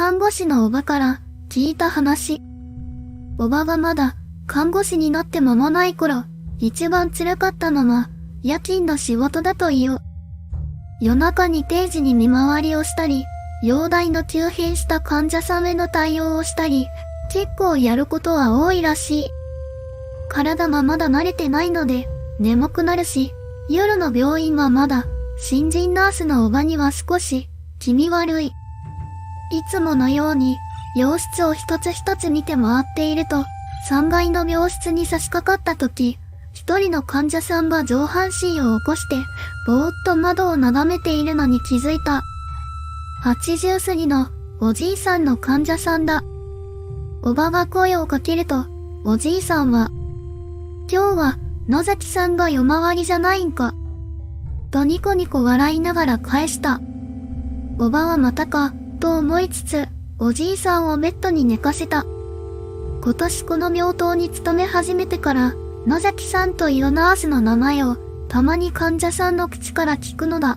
看護師のおばから聞いた話。おばがまだ看護師になって間もない頃、一番辛かったのは夜勤の仕事だという。夜中に定時に見回りをしたり、容体の急変した患者さんへの対応をしたり、結構やることは多いらしい。体がまだ慣れてないので眠くなるし、夜の病院はまだ新人ナースのおばには少し気味悪い。いつものように病室を一つ一つ見て回っていると、3階の病室に差し掛かった時、一人の患者さんが上半身を起こして、ぼーっと窓を眺めているのに気づいた。80過ぎのおじいさんの患者さんだ。おばが声をかけると、おじいさんは、今日は野崎さんが夜回りじゃないんか。とニコニコ笑いながら返した。おばはまたか、と思いつつ、おじいさんをベッドに寝かせた。今年この病棟に勤め始めてから、野崎さんというナースの名前をたまに患者さんの口から聞くのだ。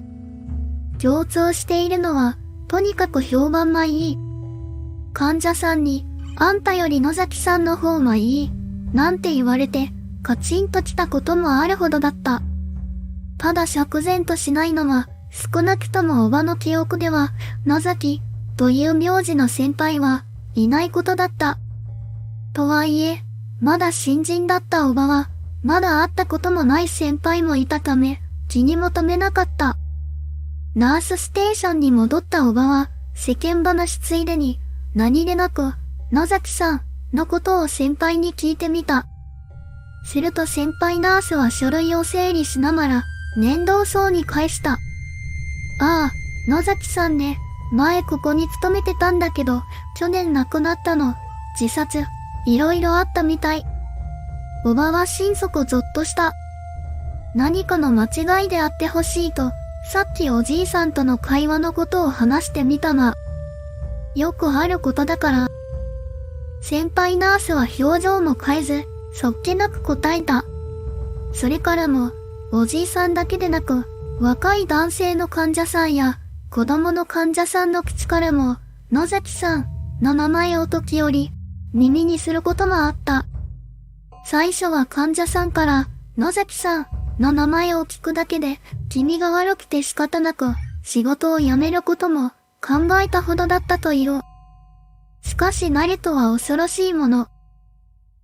共通しているのは、とにかく評判がいい。患者さんに、あんたより野崎さんの方がいい、なんて言われて、カチンときたこともあるほどだった。ただ釈然としないのは、少なくともおばの記憶では、野崎という名字の先輩はいないことだった。とはいえ、まだ新人だったおばは、まだ会ったこともない先輩もいたため、気にも留めなかった。ナースステーションに戻ったおばは、世間話ついでに、何気なく、野崎さんのことを先輩に聞いてみた。すると先輩ナースは書類を整理しながら、面倒そうに返した。ああ、野崎さんね、前ここに勤めてたんだけど、去年亡くなったの、自殺、いろいろあったみたい。おばは心底ゾッとした。何かの間違いであってほしいと、さっきおじいさんとの会話のことを話してみたが、よくあることだから。先輩ナースは表情も変えず、そっけなく答えた。それからも、おじいさんだけでなく、若い男性の患者さんや、子供の患者さんの口からも、野崎さんの名前を時折、耳にすることもあった。最初は患者さんから、野崎さんの名前を聞くだけで、気味が悪くて仕方なく、仕事を辞めることも考えたほどだったという。しかし慣れとは恐ろしいもの。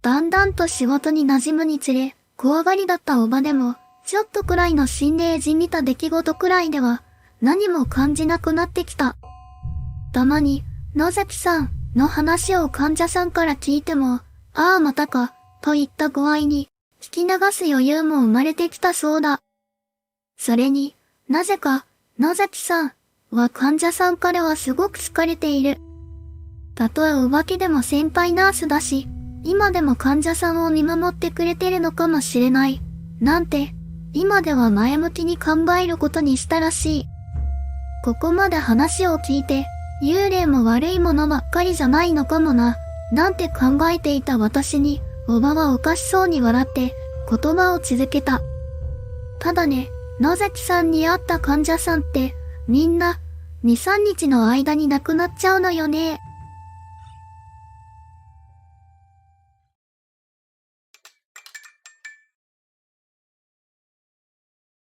だんだんと仕事に馴染むにつれ、怖がりだったおばでも、ちょっとくらいの心霊じみた出来事くらいでは、何も感じなくなってきた。たまに、野崎さんの話を患者さんから聞いても、ああまたか、といった具合に、聞き流す余裕も生まれてきたそうだ。それに、なぜか、野崎さんは患者さんからはすごく好かれている。たとえお化けでも先輩ナースだし、今でも患者さんを見守ってくれてるのかもしれない。なんて、今では前向きに考えることにしたらしい。ここまで話を聞いて、幽霊も悪いものばっかりじゃないのかもな、なんて考えていた私に、おばはおかしそうに笑って言葉を続けた。ただね、野崎さんに会った患者さんってみんな2、3日の間に亡くなっちゃうのよね。